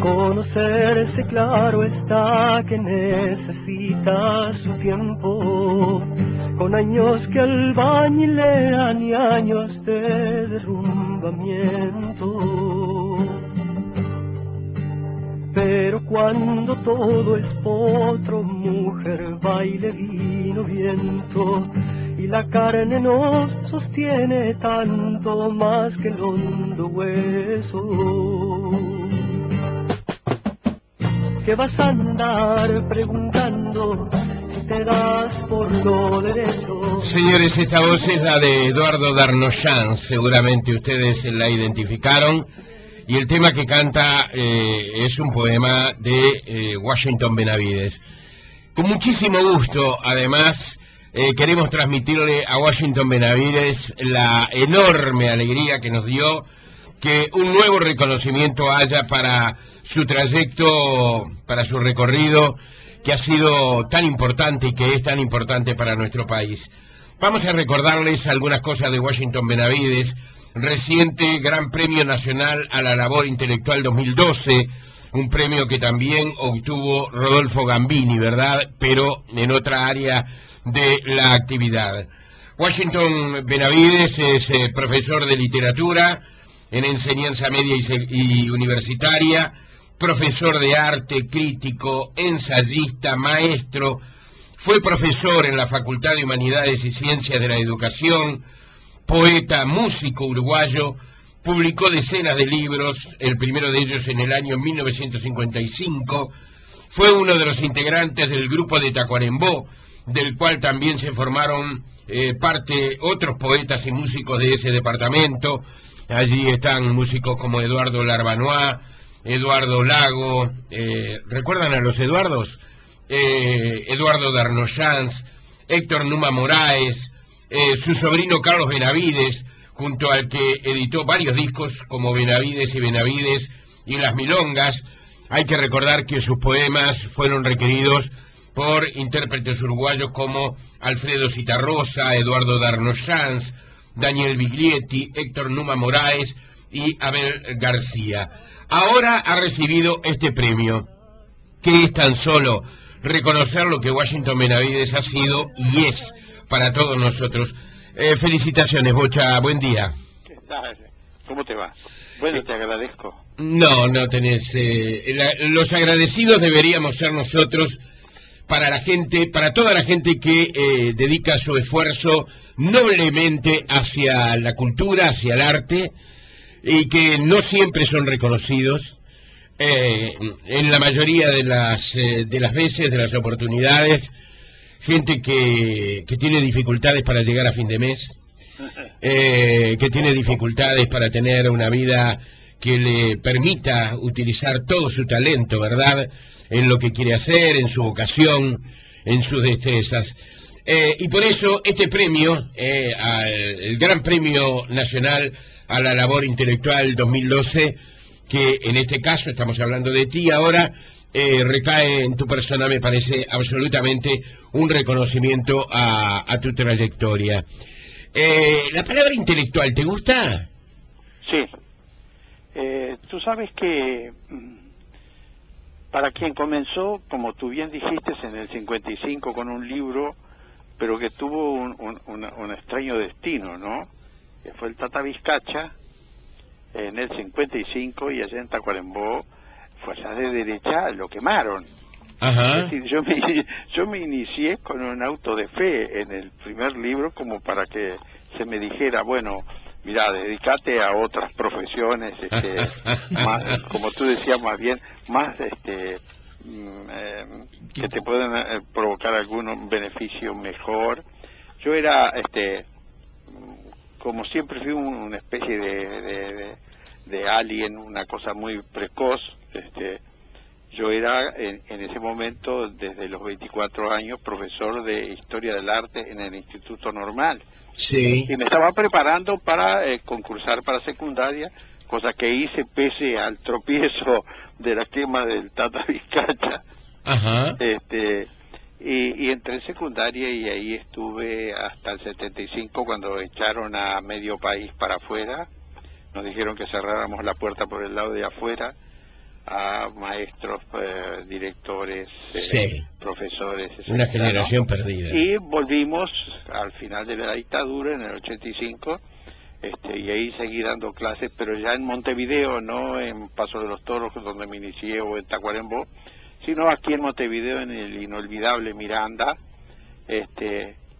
Conocerse, claro está que necesita su tiempo, con años que albañilean y años de derrumbamiento. Pero cuando todo es potro, mujer, baile, vino, viento, y la carne nos sostiene tanto más que el hondo hueso. ¿Qué vas a andar preguntando si te das por lo derecho? Señores, esta voz es la de Eduardo Darnoyan, seguramente ustedes la identificaron, y el tema que canta es un poema de Washington Benavides. Con muchísimo gusto, además, queremos transmitirle a Washington Benavides la enorme alegría que nos dio que un nuevo reconocimiento haya para su trayecto, para su recorrido, que ha sido tan importante y que es tan importante para nuestro país. Vamos a recordarles algunas cosas de Washington Benavides. Reciente Gran Premio Nacional a la Labor Intelectual 2012, un premio que también obtuvo Rodolfo Gambini, ¿verdad? Pero en otra área de la actividad. Washington Benavides es profesor de literatura en enseñanza media y universitaria, profesor de arte, crítico, ensayista, maestro, fue profesor en la Facultad de Humanidades y Ciencias de la Educación, poeta, músico uruguayo, publicó decenas de libros, el primero de ellos en el año 1955, fue uno de los integrantes del grupo de Tacuarembó, del cual también se formaron parte otros poetas y músicos de ese departamento. Allí están músicos como Eduardo Larbanois, Eduardo Lago, ¿recuerdan a los Eduardos? Eduardo Darnoyans, Héctor Numa Moraes, su sobrino Carlos Benavides, junto al que editó varios discos como Benavides y Las Milongas. Hay que recordar que sus poemas fueron requeridos por intérpretes uruguayos como Alfredo Citarrosa, Eduardo Darnoyans, Daniel Biglietti, Héctor Numa Moraes y Abel García. Ahora ha recibido este premio, que es tan solo reconocer lo que Washington Benavides ha sido y es para todos nosotros. Felicitaciones, Bocha, buen día. ¿Qué tal? ¿Cómo te va? Bueno, te agradezco. No tenés... los agradecidos deberíamos ser nosotros para la gente, para toda la gente que dedica su esfuerzo noblemente hacia la cultura, hacia el arte, y que no siempre son reconocidos. En la mayoría de las veces, de las oportunidades, gente que tiene dificultades para llegar a fin de mes, que tiene dificultades para tener una vida que le permita utilizar todo su talento, ¿verdad?, en lo que quiere hacer, en su vocación, en sus destrezas. Y por eso este premio, el Gran Premio Nacional a la Labor Intelectual 2012, que en este caso estamos hablando de ti ahora, recae en tu persona, me parece absolutamente un reconocimiento a tu trayectoria. ¿La palabra intelectual te gusta? Sí. Tú sabes que para quien comenzó, como tú bien dijiste, en el 55 con un libro, pero que tuvo un extraño destino, ¿no? Que fue el Tata Vizcacha en el 55, y allá en Tacuarembó, Fuerzas de Derecha lo quemaron. Ajá. Es decir, yo me inicié con un auto de fe en el primer libro, como para que se me dijera, bueno, mira, dedícate a otras profesiones, más, como tú decías, más bien, más que te pueden provocar algún beneficio mejor. Yo era, como siempre fui una especie de alien, una cosa muy precoz. Yo era en ese momento, desde los 24 años, profesor de Historia del Arte en el Instituto Normal. Sí. Y me estaba preparando para concursar para secundaria, cosa que hice pese al tropiezo de la quema del Tata Vizcacha. Ajá. Y entré en secundaria, y ahí estuve hasta el 75, cuando echaron a medio país para afuera. Nos dijeron que cerráramos la puerta por el lado de afuera, a maestros, directores, Sí. profesores, Una etcétera, generación ¿no? perdida. Y volvimos al final de la dictadura, en el 85, y ahí seguí dando clases, pero ya en Montevideo, no en Paso de los Toros, donde me inicié, o en Tacuarembó, sino aquí en Montevideo, en el inolvidable Miranda,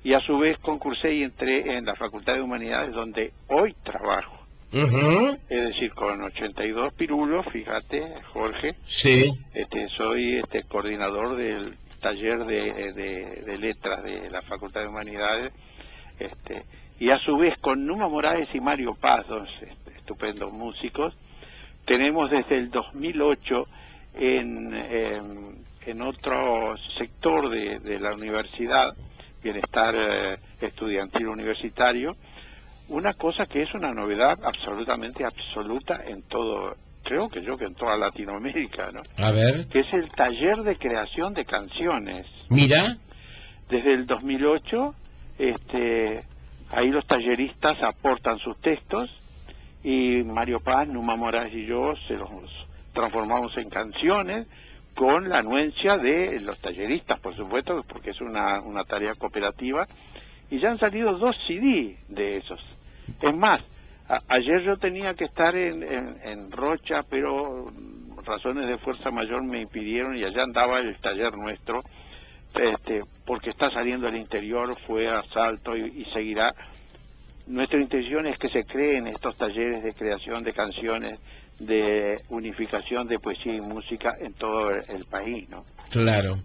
y a su vez concursé y entré en la Facultad de Humanidades, donde hoy trabajo. Ujú. Es decir, con 82 pirulos, fíjate, Jorge, Sí. soy coordinador del taller de letras de la Facultad de Humanidades, y a su vez con Numa Morales y Mario Paz, dos estupendos músicos, tenemos desde el 2008 en otro sector de la universidad, bienestar estudiantil universitario, una cosa que es una novedad absolutamente absoluta en todo, creo que en toda Latinoamérica, ¿no? A ver. Que es el taller de creación de canciones. Mira. Desde el 2008, ahí los talleristas aportan sus textos y Mario Paz, Numa Morales y yo se los transformamos en canciones con la anuencia de los talleristas, por supuesto, porque es una tarea cooperativa, y ya han salido 2 CD de esos. Es más, ayer yo tenía que estar en Rocha, pero razones de fuerza mayor me impidieron, y allá andaba el taller nuestro, porque está saliendo al interior, fue a Salto y seguirá. Nuestra intención es que se creen estos talleres de creación de canciones, de unificación de poesía y música en todo el país, ¿no? Claro.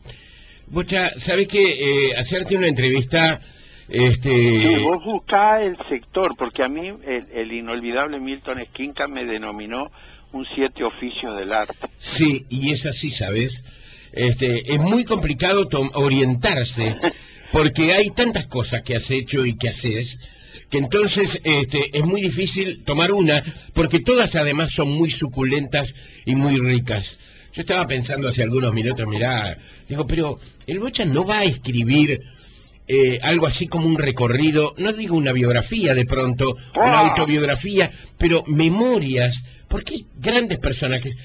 Bocha, ¿sabes qué? Hacerte una entrevista... Sí, vos buscá el sector, porque a mí el inolvidable Milton Esquinca me denominó un 7 oficios del arte. Sí, y es así, ¿sabes? Es muy complicado orientarse, porque hay tantas cosas que has hecho y que haces, que entonces es muy difícil tomar una, porque todas además son muy suculentas y muy ricas. Yo estaba pensando hace algunos minutos, mirá, digo, pero el Bocha no va a escribir algo así como un recorrido, no digo una biografía de pronto, una autobiografía, pero memorias, porque hay grandes personajes.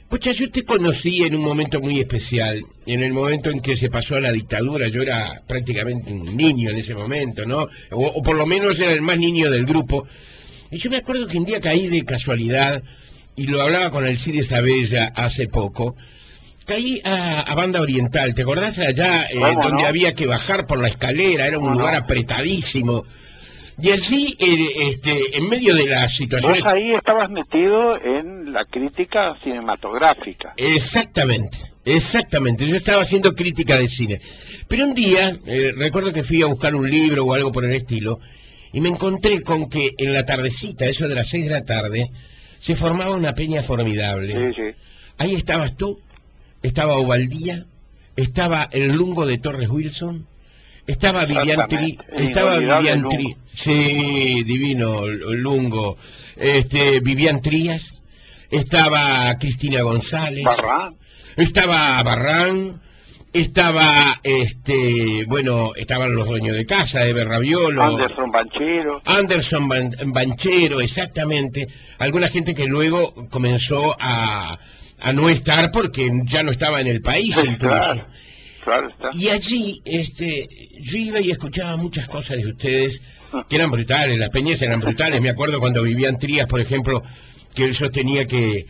Bocha, yo te conocí en un momento muy especial, en el momento en que se pasó a la dictadura. Yo era prácticamente un niño en ese momento, ¿no? O por lo menos era el más niño del grupo. Y yo me acuerdo que un día caí de casualidad, y lo hablaba con Alcides Abella hace poco, caí a Banda Oriental. ¿Te acordás allá donde había que bajar por la escalera? Era un lugar apretadísimo. Y allí, en medio de las situaciones... Vos ahí estabas metido en la crítica cinematográfica. Exactamente, exactamente. Yo estaba haciendo crítica de cine. Pero un día, recuerdo que fui a buscar un libro o algo por el estilo, y me encontré con que en la tardecita, eso de las 6 de la tarde, se formaba una peña formidable. Sí, sí. Ahí estabas tú, estaba Ovaldía, estaba el Lungo de Torres Wilson, estaba Vivian Tri, sí, divino el Lungo, Vivian Trías, estaba Cristina González, Barrán. Estaba Barrán, estaba bueno, estaban los dueños de casa, Eber Raviolo, Anderson Banchero, exactamente, alguna gente que luego comenzó a no estar porque ya no estaba en el país, incluso. Claro está. Y allí yo iba y escuchaba muchas cosas de ustedes que eran brutales, las peñas eran brutales. Me acuerdo cuando Vivían Trías, por ejemplo, que él sostenía que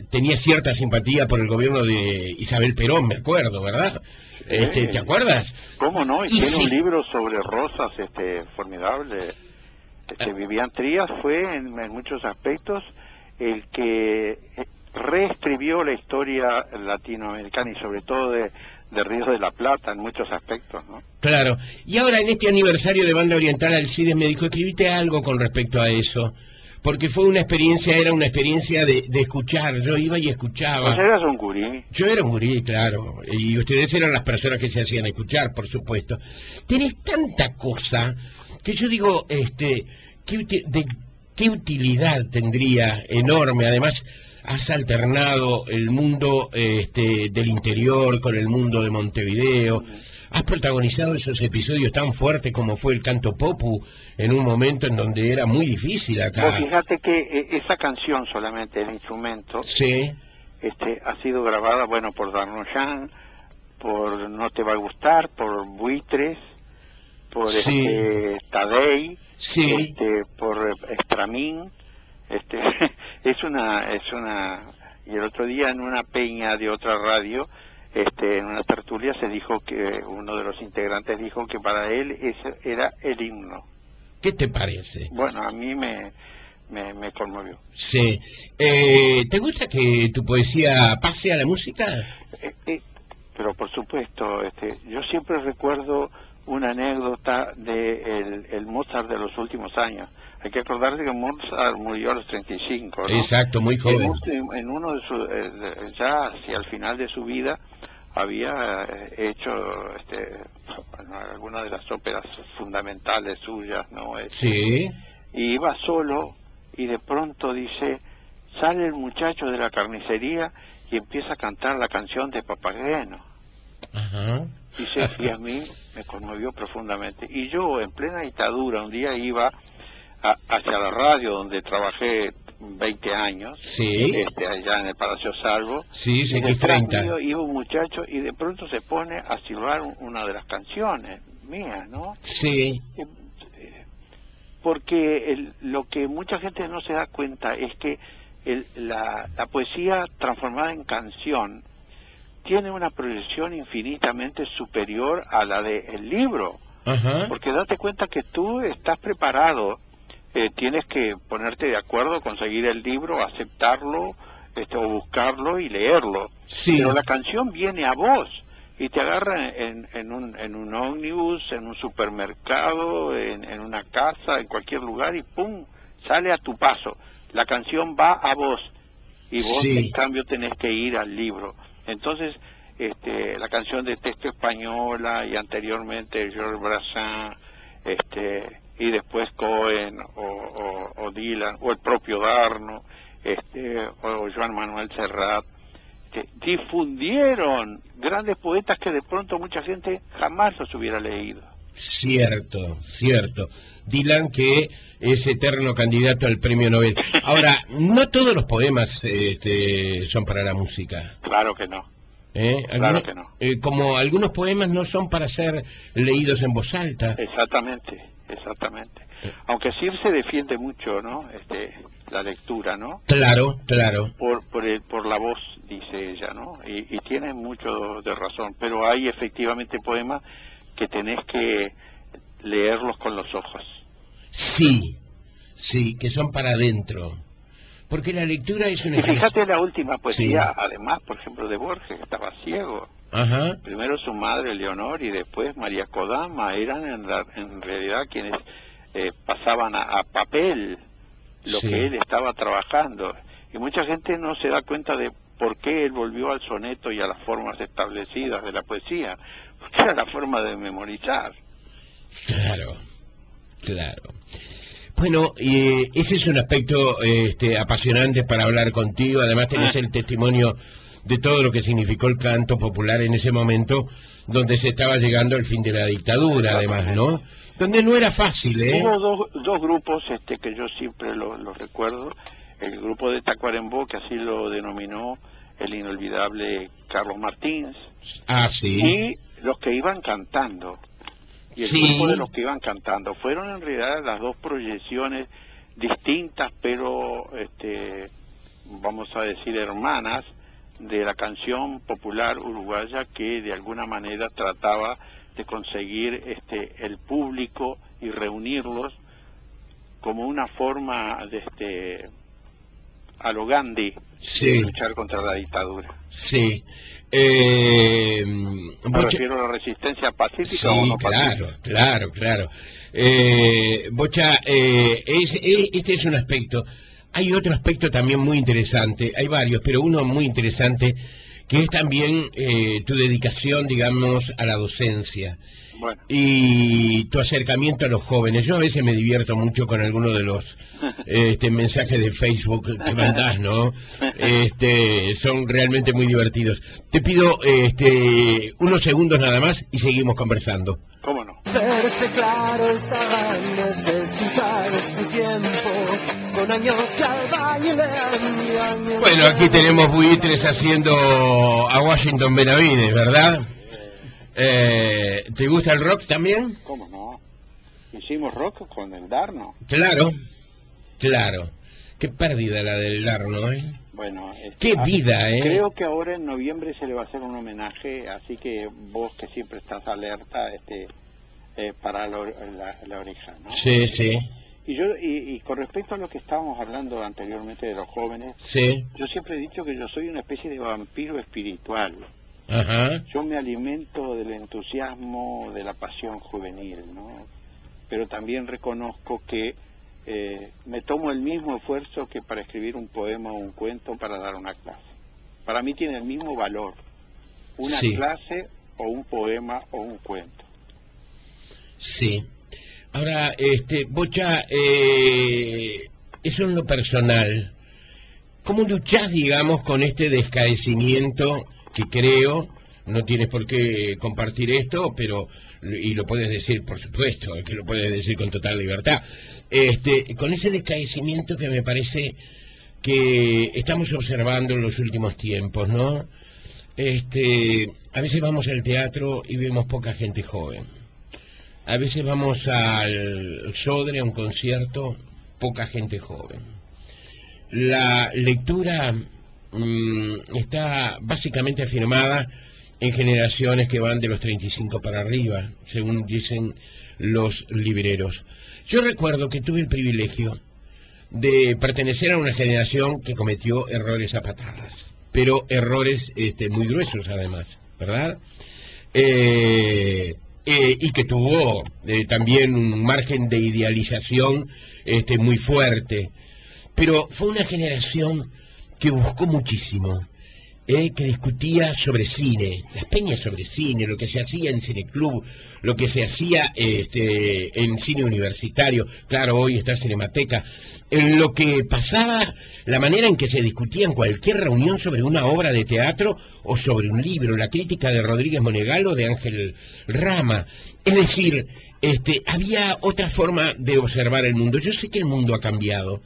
tenía cierta simpatía por el gobierno de Isabel Perón, me acuerdo, ¿verdad? ¿Te acuerdas? ¿Cómo no? Y tiene un libro sobre rosas formidable. Vivían Trías fue en muchos aspectos el que reescribió la historia latinoamericana y sobre todo de Ríos de la Plata en muchos aspectos, ¿no? Claro. Y ahora en este aniversario de Banda Oriental, Alcides me dijo, escribite algo con respecto a eso, porque fue una experiencia, era una experiencia de escuchar. Yo iba y escuchaba. ¿Vos eras un gurí? Yo era un gurí, claro, y ustedes eran las personas que se hacían escuchar, por supuesto. Tenés tanta cosa que yo digo, ¿qué utilidad tendría enorme? Además, has alternado el mundo del interior con el mundo de Montevideo, has protagonizado esos episodios tan fuertes como fue el Canto Popu, en un momento en donde era muy difícil acá. Vos fíjate que esa canción solamente, el instrumento, sí, ha sido grabada, bueno, por Darnoyan, por No te va a gustar, por Buitres, por Sí. Tadei, Sí. por Estramín, es una, y el otro día en una peña de otra radio, en una tertulia se dijo que uno de los integrantes dijo que para él ese era el himno. ¿Qué te parece? Bueno, a mí me conmovió. Sí. ¿Te gusta que tu poesía pase a la música? Pero por supuesto, yo siempre recuerdo una anécdota de el Mozart de los últimos años. Hay que acordarse que Mozart murió a los 35, ¿no? Exacto, muy joven. En uno de sus, ya hacia el final de su vida, había hecho algunas de las óperas fundamentales suyas, ¿no? Sí. Y iba solo y de pronto dice, sale el muchacho de la carnicería y empieza a cantar la canción de Papageno. Ajá. Dice, y a mí me conmovió profundamente. Y yo, en plena dictadura, un día iba hacia la radio donde trabajé 20 años, Sí. allá en el Palacio Salvo. Sí, y detrás CX30. mío iba un muchacho y de pronto se pone a silbar una de las canciones mías, ¿no? Sí. Porque lo que mucha gente no se da cuenta es que la poesía transformada en canción tiene una proyección infinitamente superior a la del libro. Ajá. Porque date cuenta que tú estás preparado, tienes que ponerte de acuerdo, conseguir el libro, aceptarlo, o buscarlo y leerlo. Sí. Pero la canción viene a vos y te agarra en un ómnibus, en un supermercado, en una casa, en cualquier lugar y ¡pum! Sale a tu paso. La canción va a vos y vos Sí. en cambio tenés que ir al libro. Entonces, la canción de texto española y anteriormente Georges Brassens, y después Cohen o Dylan o el propio Darno, o Joan Manuel Serrat, difundieron grandes poetas que de pronto mucha gente jamás los hubiera leído. Cierto, cierto. Dylan, que es eterno candidato al premio Nobel. Ahora, no todos los poemas son para la música. Claro que no. Algunos, Claro que no. Como algunos poemas no son para ser leídos en voz alta. Exactamente. Aunque sí se defiende mucho, ¿no? La lectura, ¿no? Claro. Por la voz, dice ella, ¿no? Y tiene mucho de razón. Pero hay efectivamente poemas que tenés que leerlos con los ojos. Sí, que son para adentro. Porque la lectura es un Y fíjate la última poesía, Sí. Además, por ejemplo, de Borges, que estaba ciego. Ajá. Primero su madre, Leonor, y después María Kodama, eran en realidad quienes pasaban a papel lo Sí. que él estaba trabajando. Y mucha gente no se da cuenta de por qué él volvió al soneto y a las formas establecidas de la poesía, porque era la forma de memorizar. Claro. Bueno, ese es un aspecto apasionante para hablar contigo. Además tenés el testimonio de todo lo que significó el canto popular en ese momento, donde se estaba llegando al fin de la dictadura, además, ¿no? Donde no era fácil, ¿eh? Hubo dos grupos que yo siempre los recuerdo. El grupo de Tacuarembó, que así lo denominó el inolvidable Carlos Martins, Ah, sí. y los que iban cantando. Y el Sí. grupo de los que iban cantando fueron en realidad las dos proyecciones distintas, pero vamos a decir hermanas, de la canción popular uruguaya, que de alguna manera trataba de conseguir el público y reunirlos como una forma de a lo Gandhi, Sí. de luchar contra la dictadura. Sí. Me refiero a la resistencia pacífica o Sí, no pacífica. claro. Bocha, este es un aspecto. Hay otro aspecto también muy interesante, hay varios, pero uno muy interesante, que es también tu dedicación, digamos, a la docencia. Bueno. Y tu acercamiento a los jóvenes. Yo a veces me divierto mucho con algunos de los mensajes de Facebook que mandás, ¿no? Son realmente muy divertidos. Te pido unos segundos nada más y seguimos conversando. ¿Cómo no? Verse claro estaba en necesitar su tiempo, con años que albañil Bueno, aquí tenemos buitres haciendo a Washington Benavides, ¿verdad? ¿Te gusta el rock también? ¿Cómo no? Hicimos rock con el Darno. Claro, claro. Qué pérdida la del Darno, ¿eh? Bueno, qué vida, ¿eh? Creo que ahora en noviembre se le va a hacer un homenaje, así que vos que siempre estás alerta, para la oreja, ¿no? Sí, sí. Y con respecto a lo que estábamos hablando anteriormente de los jóvenes, sí. Yo siempre he dicho que yo soy una especie de vampiro espiritual. Ajá. Yo me alimento del entusiasmo, de la pasión juvenil, ¿no? Pero también reconozco que me tomo el mismo esfuerzo que para escribir un poema o un cuento para dar una clase. Para mí tiene el mismo valor una clase o un poema o un cuento. Sí. Ahora, Bocha, eso en lo personal, ¿cómo luchás, digamos, con este descaecimiento que creo, no tienes por qué compartir esto, pero, y lo puedes decir, por supuesto, que lo puedes decir con total libertad, con ese descaecimiento que me parece que estamos observando en los últimos tiempos, ¿no? A veces vamos al teatro y vemos poca gente joven. A veces vamos al Sodre, a un concierto, poca gente joven. La lectura está básicamente afirmada en generaciones que van de los 35 para arriba, según dicen los libreros. Yo recuerdo que tuve el privilegio de pertenecer a una generación que cometió errores a patadas, pero errores muy gruesos además, ¿verdad? Y que tuvo también un margen de idealización muy fuerte, pero fue una generación que buscó muchísimo, que discutía sobre cine, las peñas sobre cine, lo que se hacía en Cineclub, lo que se hacía en cine universitario, claro, hoy está Cinemateca, en lo que pasaba, la manera en que se discutía en cualquier reunión sobre una obra de teatro o sobre un libro, la crítica de Rodríguez Monegal o de Ángel Rama. Es decir, había otra forma de observar el mundo. Yo sé que el mundo ha cambiado,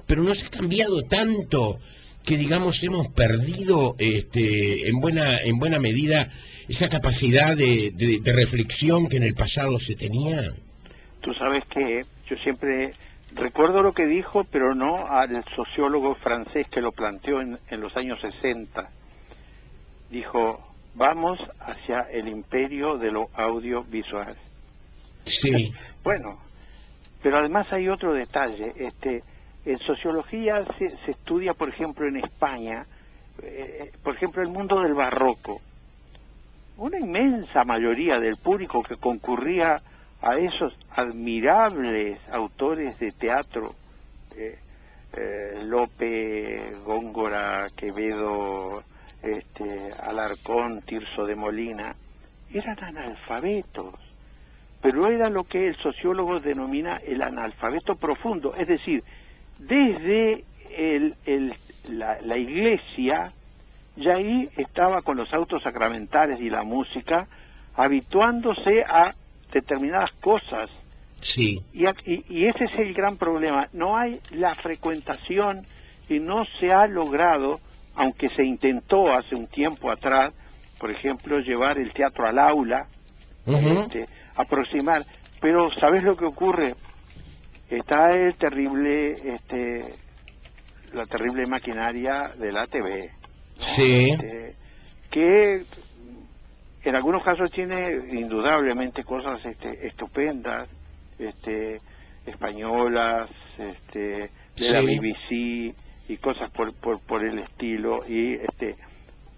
pero no se ha cambiado tanto que, digamos, hemos perdido en buena medida esa capacidad de reflexión que en el pasado se tenía. Tú sabes que yo siempre recuerdo lo que dijo, pero no al sociólogo francés que lo planteó en los años 60. Dijo, vamos hacia el imperio de lo audiovisual. Sí. Bueno, pero además hay otro detalle. En sociología se estudia, por ejemplo, en España, por ejemplo, el mundo del barroco. Una inmensa mayoría del público que concurría a esos admirables autores de teatro, Lope, Góngora, Quevedo, Alarcón, Tirso de Molina, eran analfabetos, pero era lo que el sociólogo denomina el analfabeto profundo, es decir, desde la iglesia, ya ahí estaba con los autos sacramentales y la música, habituándose a determinadas cosas. Sí. Y ese es el gran problema. No hay la frecuentación y no se ha logrado, aunque se intentó hace un tiempo atrás, por ejemplo, llevar el teatro al aula, aproximar. Pero ¿sabes lo que ocurre? Está la terrible maquinaria de la TV, ¿no? Sí. Que en algunos casos tiene indudablemente cosas estupendas, españolas, de la BBC y cosas por el estilo,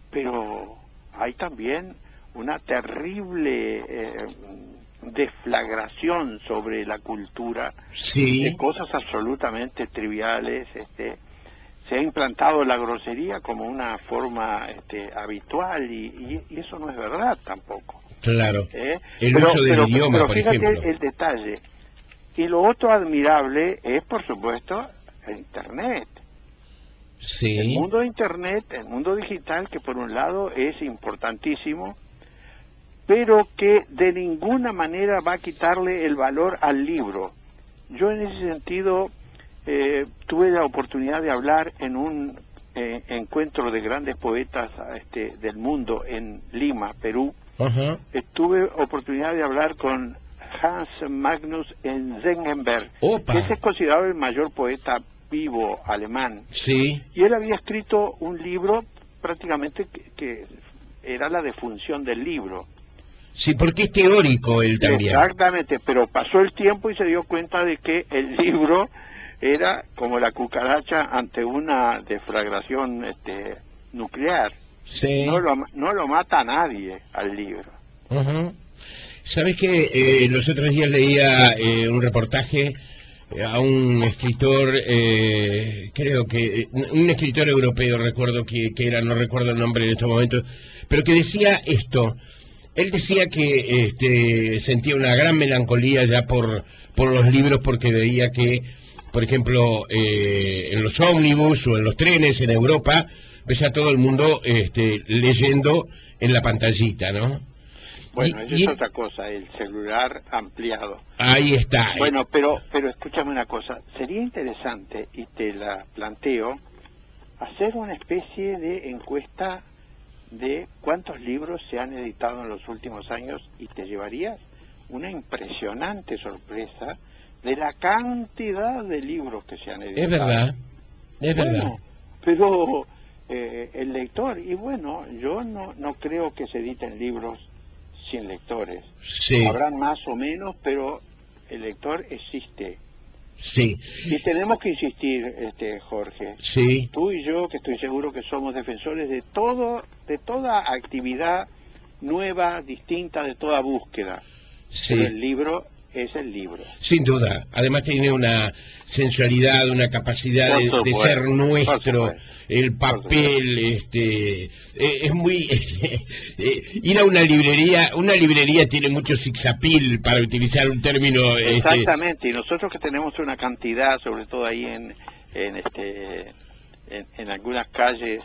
pero hay también una terrible deflagración sobre la cultura, de cosas absolutamente triviales. Se ha implantado la grosería como una forma habitual y eso no es verdad tampoco. Claro. El uso del idioma, pero por fíjate ejemplo. el detalle. Y lo otro admirable es, por supuesto, el Internet. Sí. El mundo de Internet, el mundo digital, que por un lado es importantísimo, pero que de ninguna manera va a quitarle el valor al libro. Yo en ese sentido tuve la oportunidad de hablar en un encuentro de grandes poetas del mundo en Lima, Perú. Ajá. Tuve oportunidad de hablar con Hans Magnus Enzensberger, Opa. que ese es considerado el mayor poeta vivo alemán. Sí. Y él había escrito un libro prácticamente que era la defunción del libro. Sí, porque es teórico él también. Exactamente, pero pasó el tiempo y se dio cuenta de que el libro era como la cucaracha ante una deflagración nuclear. Sí. No lo mata a nadie al libro. Ajá. ¿Sabes qué? Los otros días leía un reportaje a un escritor, creo que un escritor europeo, recuerdo que era, no recuerdo el nombre en estos momentos, pero que decía esto. Él decía que sentía una gran melancolía ya por los libros, porque veía que, por ejemplo, en los ómnibus o en los trenes en Europa, ves a todo el mundo leyendo en la pantallita, ¿no? Bueno, eso es otra cosa, el celular ampliado. Ahí está. Bueno, pero escúchame una cosa, sería interesante, y te la planteo, hacer una especie de encuesta de cuántos libros se han editado en los últimos años, y te llevarías una impresionante sorpresa de la cantidad de libros que se han editado. Es verdad, es verdad. Pero el lector, y bueno, yo no creo que se editen libros sin lectores. Sí. Habrán más o menos, pero el lector existe. Sí. Y tenemos que insistir, Jorge. Sí. Tú y yo, que estoy seguro que somos defensores de toda actividad nueva, distinta, de toda búsqueda. Sí. Pero el libro es el libro. Sin duda. Además tiene una sensualidad, una capacidad de ser nuestro. El papel, es muy... ir a una librería tiene mucho sixapil, para utilizar un término... Exactamente, y nosotros que tenemos una cantidad, sobre todo ahí en algunas calles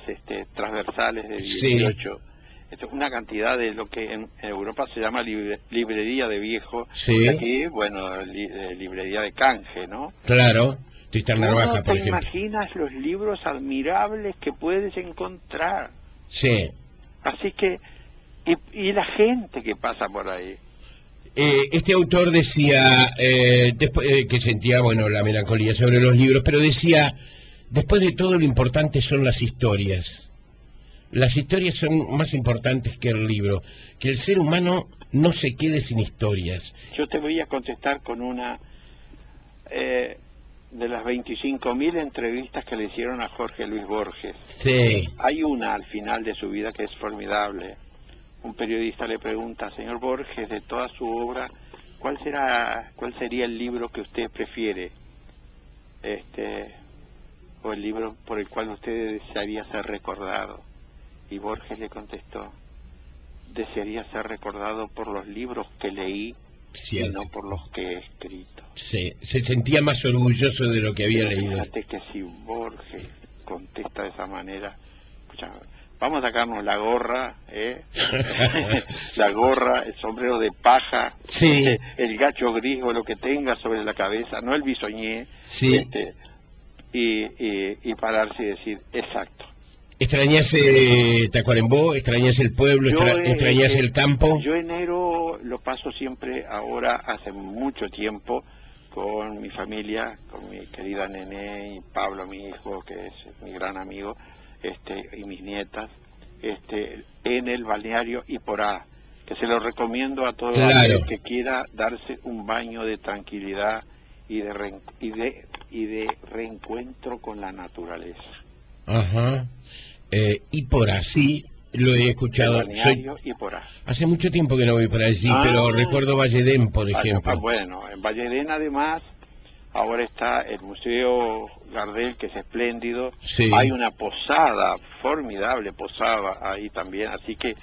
transversales de 18, una cantidad de lo que en Europa se llama librería de viejo, sí. Y aquí, bueno, librería de canje, ¿no? Claro. Narvaja, ¿Te imaginas los libros admirables que puedes encontrar? Sí. Así que, y la gente que pasa por ahí. Este autor decía, después, que sentía, bueno, la melancolía sobre los libros, pero decía, después de todo lo importante son las historias. Las historias son más importantes que el libro, que el ser humano no se quede sin historias. Yo te voy a contestar con una... de las 25.000 entrevistas que le hicieron a Jorge Luis Borges, sí. Hay una al final de su vida que es formidable. Un periodista le pregunta, señor Borges, de toda su obra, ¿cuál sería el libro que usted prefiere? O el libro por el cual usted desearía ser recordado. Y Borges le contestó, desearía ser recordado por los libros que leí, y no por los que he escrito. Sí, se sentía más orgulloso de lo que había leído. Fíjate que si Borges contesta de esa manera, escucha, vamos a sacarnos la gorra, la gorra, el sombrero de paja, sí. El gacho gris o lo que tenga sobre la cabeza, no el bisoñé, sí. Y pararse y decir, exacto. ¿Extrañas Tacuarembó? ¿Extrañas el pueblo? ¿Extrañas el campo? Yo enero lo paso siempre ahora, hace mucho tiempo, con mi familia, con mi querida Nené y Pablo, mi hijo, que es mi gran amigo, y mis nietas, en el balneario Iporá, que se lo recomiendo a todo aquel que quiera darse un baño de tranquilidad y de reencuentro con la naturaleza. Ajá. Iporá, sí, lo he escuchado. Iporá. Hace mucho tiempo que no voy por allí, pero recuerdo Valledén, por ejemplo. Bueno, en Valledén además ahora está el Museo Gardel, que es espléndido. Sí. Hay una posada, formidable posada ahí también, así que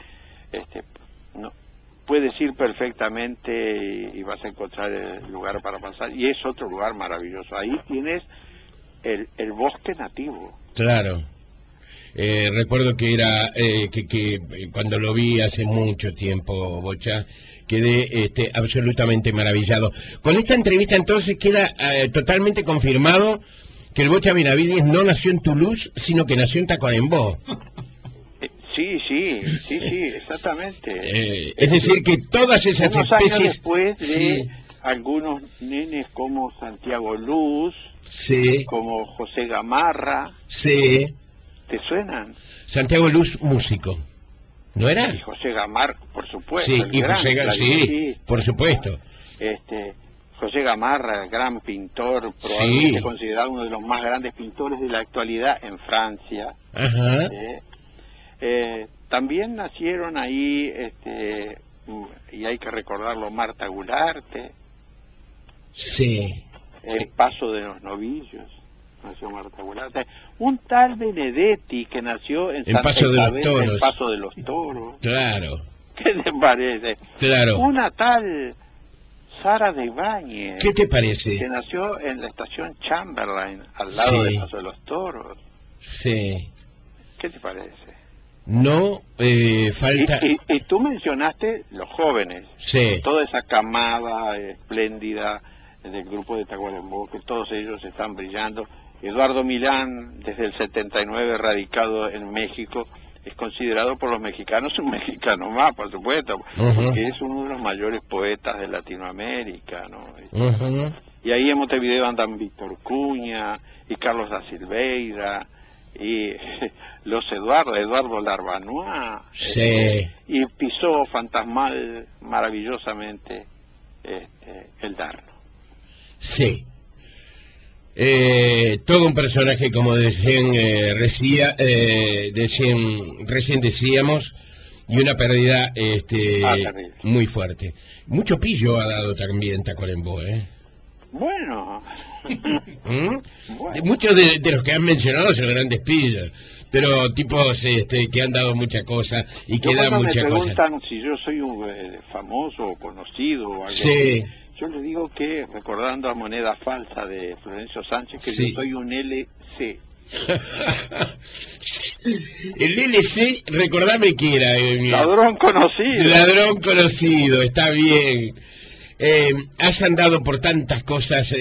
puedes ir perfectamente y vas a encontrar el lugar para pasar. Y es otro lugar maravilloso. Ahí tienes el bosque nativo. Claro. Recuerdo que era que cuando lo vi hace mucho tiempo, Bocha, quedé absolutamente maravillado. Con esta entrevista entonces queda totalmente confirmado que el Bocha Benavides no nació en Toulouse, sino que nació en Tacuarembó. Sí, exactamente. Es decir, que todas esas unos especies... años después de Sí. algunos nenes como Santiago Luz, Sí, como José Gamarra, sí. ¿te suenan? Santiago Luz, músico. ¿No era? Y José Gamarra, por supuesto. Sí, el y gran José sí, clarinetista. por supuesto. José Gamarra, gran pintor, probablemente Sí. considerado uno de los más grandes pintores de la actualidad en Francia. Ajá. También nacieron ahí, y hay que recordarlo, Marta Gularte, Sí. el Paso de los Novillos, nació Marta Gularte. Un tal Benedetti que nació en El Paso de los Isabel, Toros. el Paso de los Toros. Claro, ¿Qué te parece? claro. Una tal Sara de Ibáñez, ¿Qué te parece? que nació en la estación Chamberlain, al lado Sí. del Paso de los Toros. Sí. ¿Qué te parece? No falta... Y tú mencionaste los jóvenes, Sí. toda esa camada espléndida del grupo de Tacuarembó, que todos ellos están brillando. Eduardo Milán, desde el 79 radicado en México, es considerado por los mexicanos un mexicano más, por supuesto, porque es uno de los mayores poetas de Latinoamérica, ¿no? Y ahí en Montevideo andan Víctor Cuña y Carlos da Silveira y los Eduardo Larbanois, Sí. y pisó fantasmal maravillosamente el Darno. Sí. Todo un personaje, como recién decíamos, y una pérdida terrible. muy fuerte. Mucho pillo ha dado también Tacuarembó, ¿eh? Bueno, ¿Mm? bueno. Muchos de los que han mencionado son grandes pillos, pero tipos que han dado mucha cosa y que Yo dan cuando me mucha cosa. preguntan si yo soy un famoso o conocido o algo Sí. así, yo les digo que, recordando a Moneda Falsa de Florencio Sánchez, que Sí. yo soy un LC. El LC, recordame que era. Ladrón conocido. Ladrón conocido, está bien. Has andado por tantas cosas,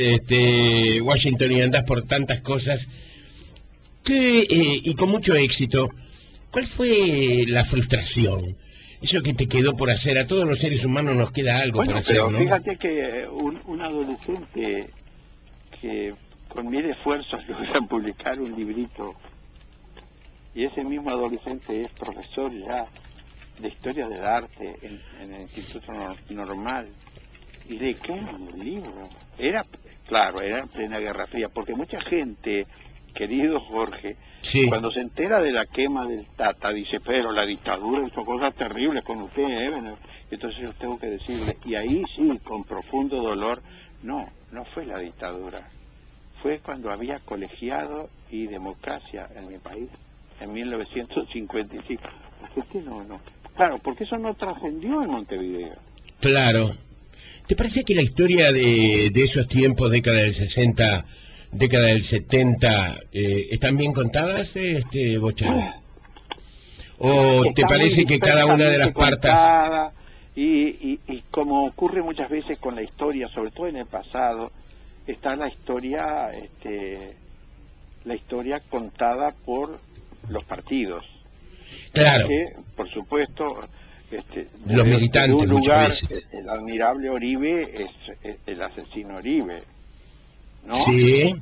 Washington, y andás por tantas cosas, y con mucho éxito. ¿Cuál fue la frustración? Eso que te quedó por hacer. A todos los seres humanos nos queda algo Bueno, por hacer, pero ¿no? fíjate que un adolescente que con mil esfuerzos logra publicar un librito, y ese mismo adolescente es profesor ya de Historia del Arte en el Instituto Normal, y le queman el libro. Era en plena Guerra Fría, porque mucha gente, querido Jorge, Sí. cuando se entera de la quema del Tata, dice, pero la dictadura hizo cosas terribles con usted, Entonces yo tengo que decirle, y ahí sí, con profundo dolor, no fue la dictadura, fue cuando había colegiado y democracia en mi país, en 1955. ¿Por qué no? Claro, porque eso no trascendió en Montevideo. Claro. ¿Te parece que la historia de esos tiempos, década del 60, década del 70, están bien contadas, Bocha? ¿O te Está parece muy que cada una de las dispersamente partes... contada, y como ocurre muchas veces con la historia, sobre todo en el pasado, está la historia contada por los partidos. Claro. Que, por supuesto, Los militantes, de un muchas lugar, veces. el admirable Oribe es el asesino Oribe, ¿no? Sí,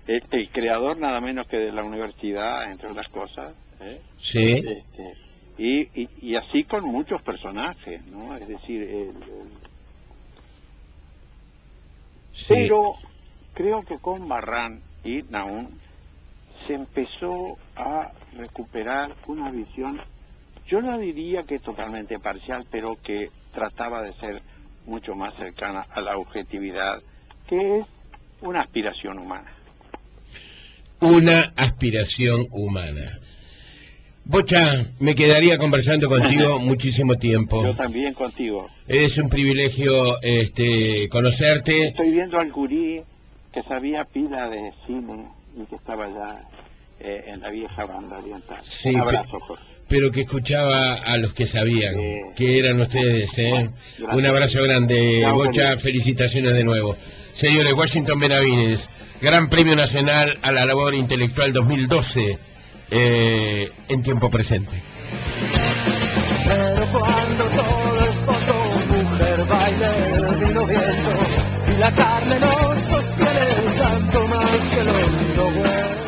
El creador nada menos que de la universidad, entre otras cosas, sí. y así con muchos personajes, ¿no? Es decir, Sí. pero creo que con Barrán y Naún se empezó a recuperar una visión, yo no diría que totalmente parcial, pero que trataba de ser mucho más cercana a la objetividad, que es una aspiración humana. Una aspiración humana. Bocha, me quedaría conversando contigo muchísimo tiempo. Yo también contigo. Es un privilegio conocerte. Estoy viendo al gurí que sabía pila de cine y que estaba allá en la vieja banda oriental. Sí, Un abrazo, Jorge. pero que escuchaba a los que sabían, Sí. que eran ustedes. Gracias. Un abrazo grande, Chao, Bocha, querido. felicitaciones de nuevo. Señores, Washington Benavides, Gran Premio Nacional a la Labor Intelectual 2012, en tiempo presente. Pero cuando todo es foto, mujer, baile, vino, viento, y la carne nos sostiene tanto más que lo bueno.